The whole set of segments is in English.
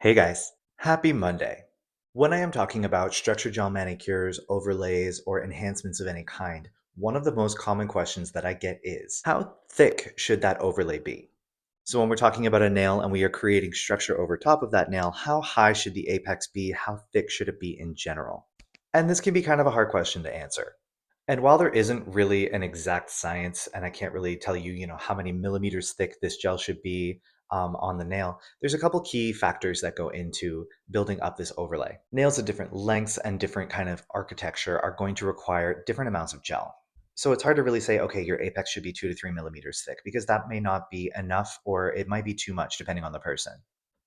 Hey guys, happy Monday. When I am talking about structure gel manicures, overlays, or enhancements of any kind, one of the most common questions that I get is, how thick should that overlay be? So when we're talking about a nail and we are creating structure over top of that nail, how high should the apex be? How thick should it be in general? And this can be kind of a hard question to answer. And while there isn't really an exact science, and I can't really tell you, how many millimeters thick this gel should be on the nail, there's a couple key factors that go into building up this overlay. Nails of different lengths and different kind of architecture are going to require different amounts of gel. So it's hard to really say, okay, your apex should be 2 to 3 millimeters thick, because that may not be enough or it might be too much depending on the person.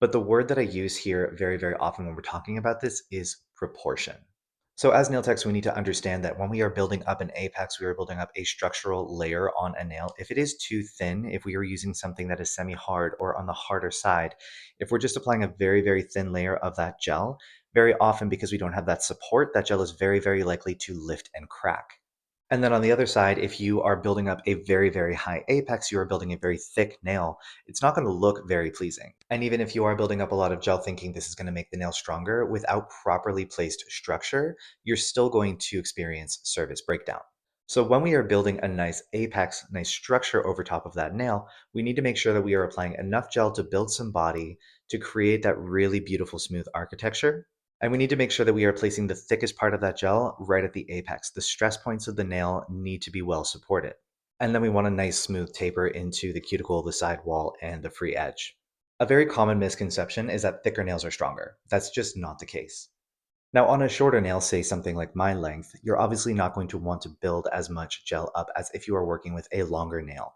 But the word that I use here very, very often when we're talking about this is proportion. So as nail techs, we need to understand that when we are building up an apex, we are building up a structural layer on a nail. If it is too thin, if we are using something that is semi-hard or on the harder side, if we're just applying a very, very thin layer of that gel, very often because we don't have that support, that gel is very, very likely to lift and crack. And then on the other side, if you are building up a very, very high apex, you are building a very thick nail, it's not going to look very pleasing. And even if you are building up a lot of gel thinking this is going to make the nail stronger, without properly placed structure, you're still going to experience surface breakdown. So when we are building a nice apex, nice structure over top of that nail, we need to make sure that we are applying enough gel to build some body to create that really beautiful smooth architecture. And we need to make sure that we are placing the thickest part of that gel right at the apex. The stress points of the nail need to be well supported. And then we want a nice smooth taper into the cuticle, the side wall, and the free edge. A very common misconception is that thicker nails are stronger. That's just not the case. Now, on a shorter nail, say something like my length, you're obviously not going to want to build as much gel up as if you are working with a longer nail.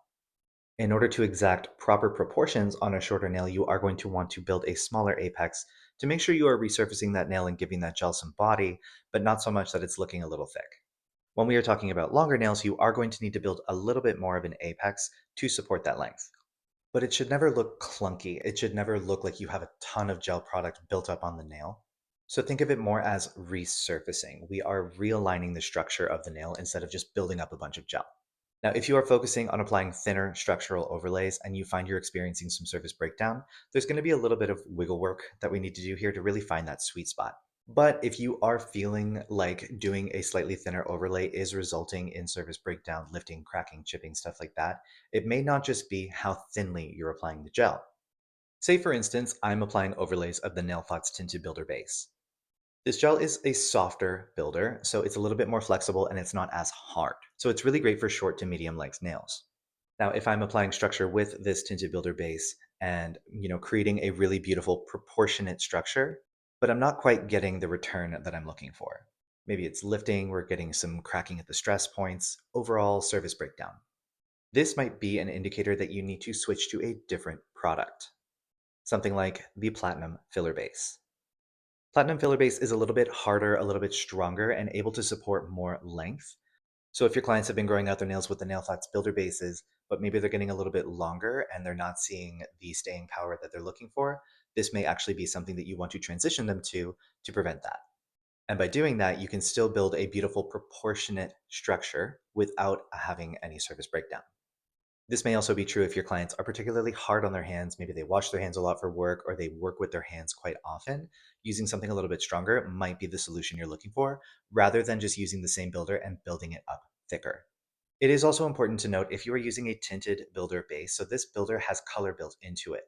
In order to exact proper proportions on a shorter nail, you are going to want to build a smaller apex to make sure you are resurfacing that nail and giving that gel some body, but not so much that it's looking a little thick. When we are talking about longer nails, you are going to need to build a little bit more of an apex to support that length. But it should never look clunky. It should never look like you have a ton of gel product built up on the nail. So think of it more as resurfacing. We are realigning the structure of the nail instead of just building up a bunch of gel. Now, if you are focusing on applying thinner structural overlays and you find you're experiencing some surface breakdown, there's going to be a little bit of wiggle work that we need to do here to really find that sweet spot. But if you are feeling like doing a slightly thinner overlay is resulting in surface breakdown, lifting, cracking, chipping, stuff like that, it may not just be how thinly you're applying the gel. Say, for instance, I'm applying overlays of the Nail Thoughts Tinted Builder base. This gel is a softer builder, so it's a little bit more flexible and it's not as hard. So it's really great for short to medium length nails. Now, if I'm applying structure with this tinted builder base and, creating a really beautiful proportionate structure, but I'm not quite getting the return that I'm looking for. Maybe it's lifting, we're getting some cracking at the stress points, overall surface breakdown. This might be an indicator that you need to switch to a different product, something like the platinum filler base. Platinum filler base is a little bit harder, a little bit stronger, and able to support more length. So if your clients have been growing out their nails with the Nail Flats builder bases, but maybe they're getting a little bit longer and they're not seeing the staying power that they're looking for, this may actually be something that you want to transition them to prevent that. And by doing that, you can still build a beautiful proportionate structure without having any surface breakdown. This may also be true if your clients are particularly hard on their hands. Maybe they wash their hands a lot for work or they work with their hands quite often. Using something a little bit stronger might be the solution you're looking for, rather than just using the same builder and building it up thicker. It is also important to note if you are using a tinted builder base, so this builder has color built into it.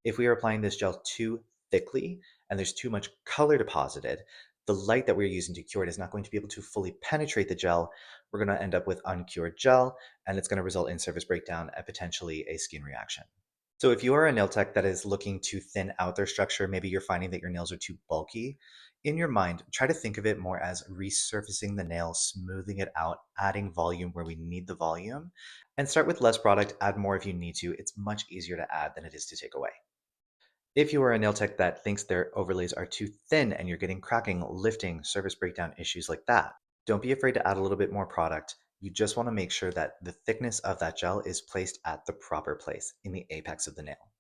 If we are applying this gel too thickly and there's too much color deposited, the light that we're using to cure it is not going to be able to fully penetrate the gel. We're going to end up with uncured gel, and it's going to result in surface breakdown and potentially a skin reaction. So if you are a nail tech that is looking to thin out their structure, maybe you're finding that your nails are too bulky, in your mind, try to think of it more as resurfacing the nail, smoothing it out, adding volume where we need the volume, and start with less product, add more if you need to. It's much easier to add than it is to take away. If you are a nail tech that thinks their overlays are too thin and you're getting cracking, lifting, surface breakdown issues like that, don't be afraid to add a little bit more product. You just want to make sure that the thickness of that gel is placed at the proper place in the apex of the nail.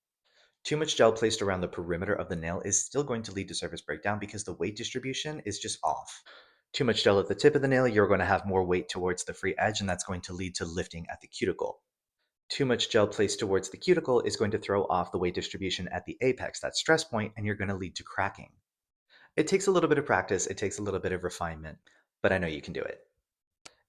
Too much gel placed around the perimeter of the nail is still going to lead to surface breakdown because the weight distribution is just off. Too much gel at the tip of the nail, you're going to have more weight towards the free edge, and that's going to lead to lifting at the cuticle. Too much gel placed towards the cuticle is going to throw off the weight distribution at the apex, that stress point, and you're going to lead to cracking. It takes a little bit of practice, it takes a little bit of refinement, but I know you can do it.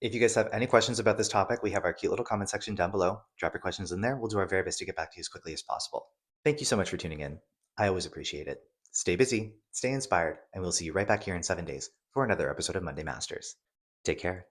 If you guys have any questions about this topic, we have our cute little comment section down below. Drop your questions in there. We'll do our very best to get back to you as quickly as possible. Thank you so much for tuning in. I always appreciate it. Stay busy, stay inspired, and we'll see you right back here in 7 days for another episode of Monday Masters. Take care.